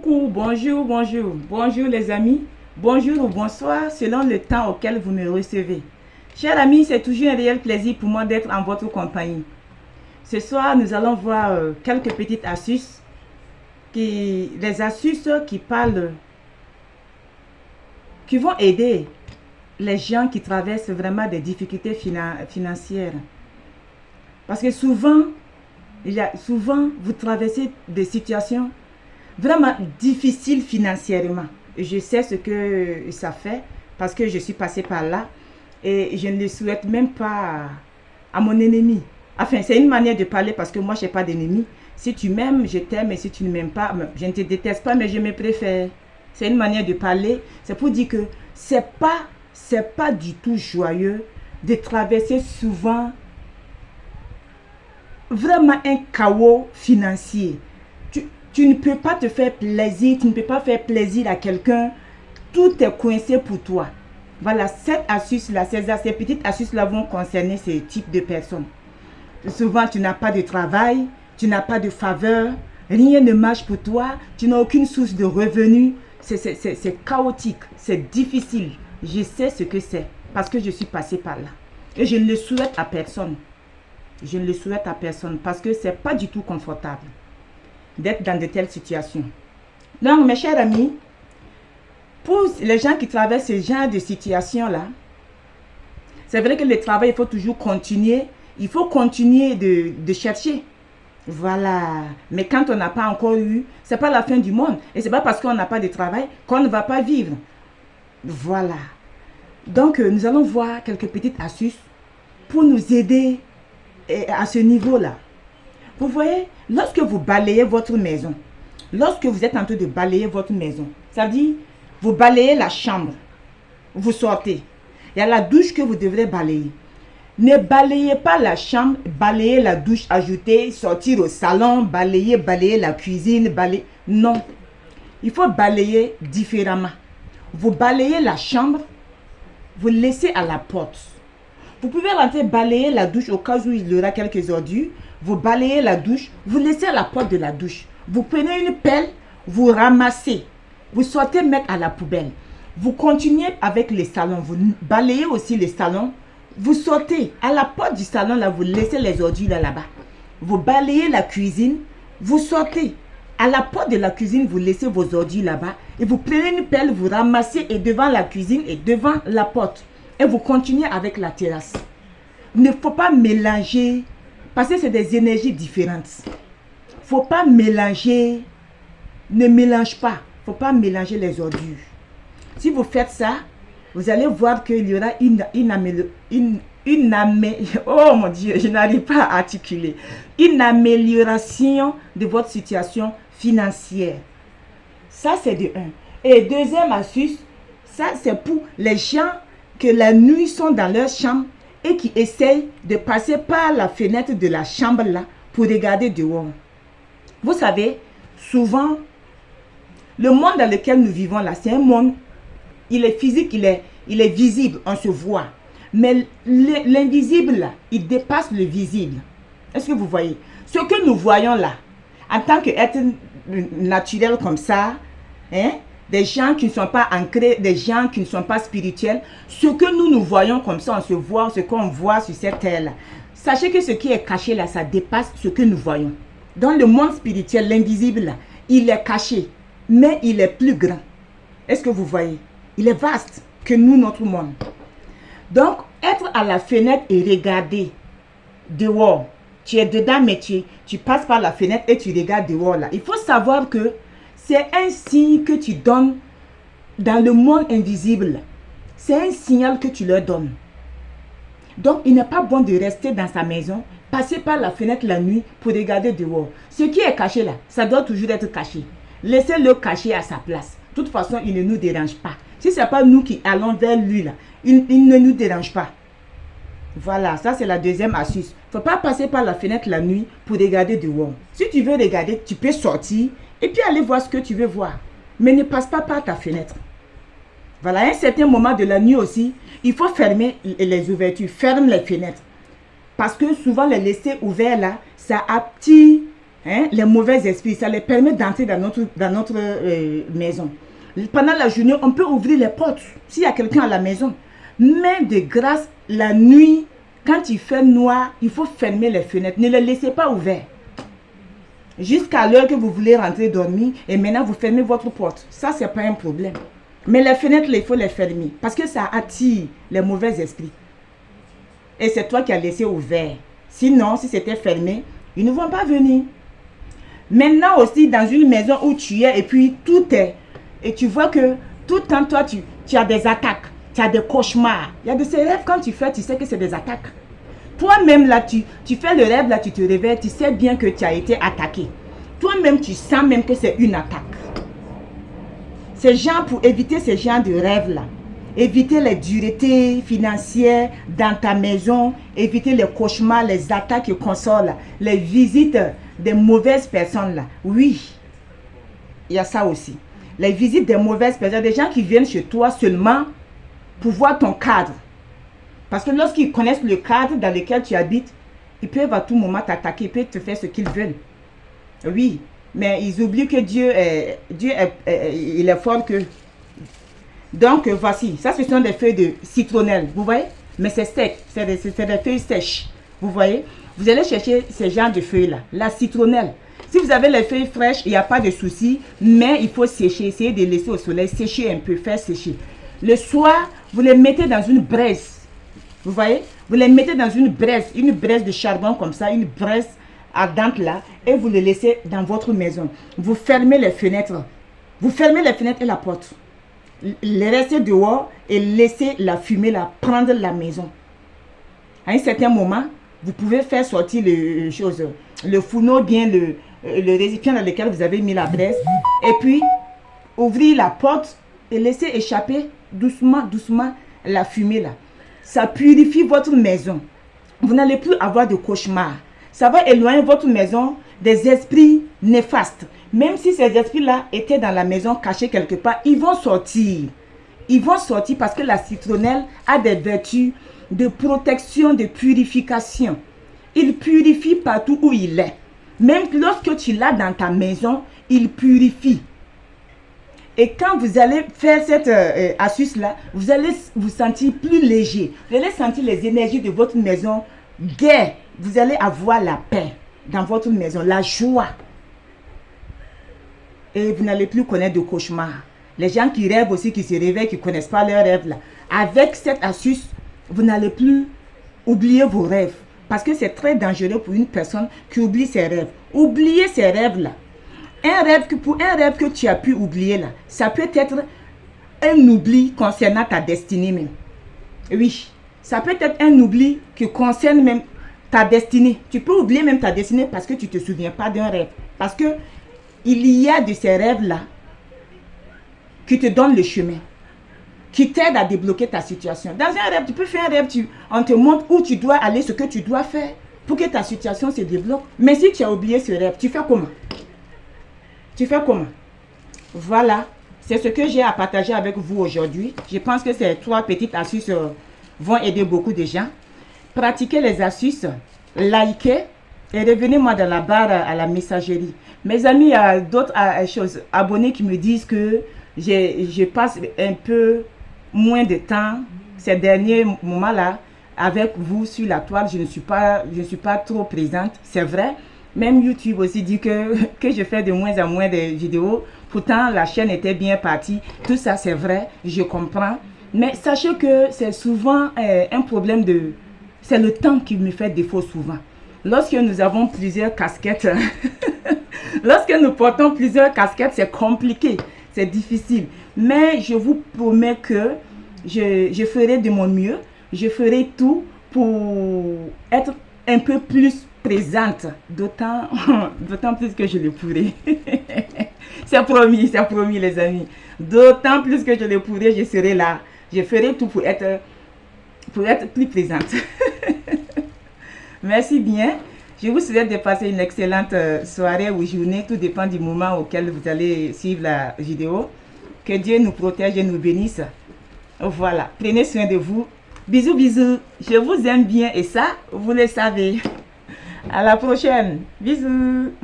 Coucou, bonjour, bonjour, bonjour les amis, bonjour ou bonsoir selon le temps auquel vous me recevez. Chers amis, c'est toujours un réel plaisir pour moi d'être en votre compagnie. Ce soir, nous allons voir quelques petites astuces, des astuces qui parlent, qui vont aider les gens qui traversent vraiment des difficultés financières. Parce que souvent, vous traversez des situations vraiment difficiles financièrement. Je sais ce que ça fait parce que je suis passée par là et je ne le souhaite même pas à mon ennemi. Enfin, c'est une manière de parler parce que moi, je n'ai pas d'ennemi. Si tu m'aimes, je t'aime, et si tu ne m'aimes pas, je ne te déteste pas, mais je me préfère. C'est une manière de parler. C'est pour dire que c'est pas du tout joyeux de traverser souvent vraiment un chaos financier. Tu ne peux pas te faire plaisir, tu ne peux pas faire plaisir à quelqu'un. Tout est coincé pour toi. Voilà, cette astuce-là, ces petites astuces-là vont concerner ce type de personnes. Souvent, tu n'as pas de travail, tu n'as pas de faveur, rien ne marche pour toi, tu n'as aucune source de revenus. C'est chaotique, c'est difficile. Je sais ce que c'est parce que je suis passée par là. Et je ne le souhaite à personne. Je ne le souhaite à personne parce que ce n'est pas du tout confortable d'être dans de telles situations. Donc, mes chers amis, pour les gens qui traversent ce genre de situation-là, c'est vrai que le travail, il faut toujours continuer. Il faut continuer de chercher. Voilà. Mais quand on n'a pas encore eu, ce n'est pas la fin du monde. Et ce n'est pas parce qu'on n'a pas de travail qu'on ne va pas vivre. Voilà. Donc, nous allons voir quelques petites astuces pour nous aider à ce niveau-là. Vous voyez, lorsque vous balayez votre maison, lorsque vous êtes en train de balayer votre maison, ça veut dire, vous balayez la chambre, vous sortez. Il y a la douche que vous devrez balayer. Ne balayez pas la chambre, balayez la douche, ajoutez, sortir au salon, balayer la cuisine, balayer. Non, il faut balayer différemment. Vous balayez la chambre, vous laissez à la porte. Vous pouvez rentrer balayer la douche au cas où il y aura quelques ordures. Vous balayez la douche, vous laissez à la porte de la douche. Vous prenez une pelle, vous ramassez. Vous sortez mettre à la poubelle. Vous continuez avec les salons. Vous balayez aussi les salons. Vous sortez à la porte du salon, là, vous laissez les ordures là-bas. Vous balayez la cuisine, vous sortez. À la porte de la cuisine, vous laissez vos ordures là-bas. Et vous prenez une pelle, vous ramassez et devant la cuisine et devant la porte. Et vous continuez avec la terrasse. Il ne faut pas mélanger, parce que c'est des énergies différentes. Il ne faut pas mélanger, ne mélange pas. Il ne faut pas mélanger les ordures. Si vous faites ça, vous allez voir qu'il y aura oh mon Dieu, je n'arrive pas à articuler. Une amélioration de votre situation financière. Ça, c'est de un. Et deuxième astuce, ça, c'est pour les gens que la nuit sont dans leur chambre et qui essayent de passer par la fenêtre de la chambre là pour regarder dehors. Vous savez, souvent, le monde dans lequel nous vivons là, c'est un monde, il est physique, il est visible, on se voit. Mais l'invisible là, il dépasse le visible. Est-ce que vous voyez? Ce que nous voyons là, en tant qu'être naturel comme ça, hein, des gens qui ne sont pas ancrés, des gens qui ne sont pas spirituels, ce que nous voyons comme ça, on se voit, ce qu'on voit sur cette terre-là. Sachez que ce qui est caché là, ça dépasse ce que nous voyons. Dans le monde spirituel, l'invisible là, il est caché, mais il est plus grand. Est-ce que vous voyez? Il est vaste que nous, notre monde. Donc, être à la fenêtre et regarder dehors, tu es dedans, mais tu passes par la fenêtre et tu regardes dehors là. Il faut savoir que c'est un signe que tu donnes dans le monde invisible. C'est un signal que tu leur donnes. Donc, il n'est pas bon de rester dans sa maison, passer par la fenêtre la nuit pour regarder dehors. Ce qui est caché là, ça doit toujours être caché. Laissez-le cacher à sa place. De toute façon, il ne nous dérange pas. Si ce n'est pas nous qui allons vers lui là, il ne nous dérange pas. Voilà, ça c'est la deuxième astuce. Il ne faut pas passer par la fenêtre la nuit pour regarder dehors. Si tu veux regarder, tu peux sortir et puis aller voir ce que tu veux voir. Mais ne passe pas par ta fenêtre. Voilà, à un certain moment de la nuit aussi, il faut fermer les ouvertures. Ferme les fenêtres. Parce que souvent les laisser ouverts là, ça attire hein, les mauvais esprits, ça les permet d'entrer dans notre maison. Pendant la journée, on peut ouvrir les portes s'il y a quelqu'un à la maison. Mais de grâce, la nuit, quand il fait noir, il faut fermer les fenêtres. Ne les laissez pas ouvertes. Jusqu'à l'heure que vous voulez rentrer dormir et maintenant vous fermez votre porte. Ça, c'est pas un problème. Mais les fenêtres, il faut les fermer parce que ça attire les mauvais esprits. Et c'est toi qui as laissé ouvert. Sinon, si c'était fermé, ils ne vont pas venir. Maintenant aussi, dans une maison où tu es et puis tout est, et tu vois que tout le temps, toi, tu as des attaques, tu as des cauchemars. Il y a de ces rêves, quand tu fais, tu sais que c'est des attaques. Toi-même, là, tu fais le rêve, là, tu te réveilles, tu sais bien que tu as été attaqué. Toi-même, tu sens même que c'est une attaque. Ces gens, pour éviter ces genres de rêves-là, éviter les duretés financières dans ta maison, éviter les cauchemars, les attaques et consorts, là, les visites des mauvaises personnes, là. Oui, il y a ça aussi. Les visites des mauvaises personnes, des gens qui viennent chez toi seulement pour voir ton cadre. Parce que lorsqu'ils connaissent le cadre dans lequel tu habites, ils peuvent à tout moment t'attaquer, ils peuvent te faire ce qu'ils veulent. Oui, mais ils oublient que Dieu il est fort que... Donc, voici, ça ce sont des feuilles de citronnelle, vous voyez? Mais c'est sec, c'est des feuilles sèches, vous voyez? Vous allez chercher ces genres de feuilles-là, la citronnelle. Si vous avez les feuilles fraîches, il n'y a pas de souci, mais il faut sécher, essayer de laisser au soleil, sécher un peu, faire sécher. Le soir, vous les mettez dans une braise. Vous voyez? Vous les mettez dans une braise de charbon comme ça, une braise ardente là, et vous les laissez dans votre maison. Vous fermez les fenêtres. Vous fermez les fenêtres et la porte. Les laissez dehors et laissez la fumée là prendre la maison. À un certain moment, vous pouvez faire sortir le fourneau, bien le récipient dans lequel vous avez mis la braise, et puis ouvrir la porte et laisser échapper doucement, doucement la fumée là. Ça purifie votre maison. Vous n'allez plus avoir de cauchemars. Ça va éloigner votre maison des esprits néfastes. Même si ces esprits-là étaient dans la maison, cachés quelque part, ils vont sortir. Ils vont sortir parce que la citronnelle a des vertus de protection, de purification. Il purifie partout où il est. Même lorsque tu l'as dans ta maison, il purifie. Et quand vous allez faire cette astuce-là, vous allez vous sentir plus léger. Vous allez sentir les énergies de votre maison gaies. Vous allez avoir la paix dans votre maison, la joie. Et vous n'allez plus connaître de cauchemars. Les gens qui rêvent aussi, qui se réveillent, qui ne connaissent pas leurs rêves là. Avec cette astuce, vous n'allez plus oublier vos rêves. Parce que c'est très dangereux pour une personne qui oublie ses rêves. Oubliez ces rêves là. Pour un rêve que tu as pu oublier là, ça peut être un oubli concernant ta destinée même. Oui, ça peut être un oubli qui concerne même ta destinée. Tu peux oublier même ta destinée parce que tu ne te souviens pas d'un rêve. Parce que il y a de ces rêves-là qui te donnent le chemin, qui t'aident à débloquer ta situation. Dans un rêve, tu peux faire un rêve, on te montre où tu dois aller, ce que tu dois faire pour que ta situation se débloque. Mais si tu as oublié ce rêve, tu fais comment? Tu fais comment? Voilà, c'est ce que j'ai à partager avec vous aujourd'hui. Je pense que ces 3 petites astuces vont aider beaucoup de gens. Pratiquez les astuces, likez et revenez-moi dans la barre à la messagerie. Mes amis, il y a d'autres abonnés qui me disent que je passe un peu moins de temps ces derniers moments-là avec vous sur la toile. Je ne suis pas trop présente, c'est vrai. Même YouTube aussi dit que je fais de moins en moins de vidéos. Pourtant, la chaîne était bien partie. Tout ça, c'est vrai, je comprends. Mais sachez que c'est souvent un problème de... C'est le temps qui me fait défaut souvent. Lorsque nous avons plusieurs casquettes, lorsque nous portons plusieurs casquettes, c'est compliqué, c'est difficile. Mais je vous promets que je ferai de mon mieux. Je ferai tout pour être un peu plus présente, d'autant plus que je le pourrai. C'est promis les amis. D'autant plus que je le pourrai, je serai là. Je ferai tout pour être plus présente. Merci bien. Je vous souhaite de passer une excellente soirée ou journée. Tout dépend du moment auquel vous allez suivre la vidéo. Que Dieu nous protège et nous bénisse. Voilà. Prenez soin de vous. Bisous, bisous. Je vous aime bien et ça, vous le savez. À la prochaine. Bisous.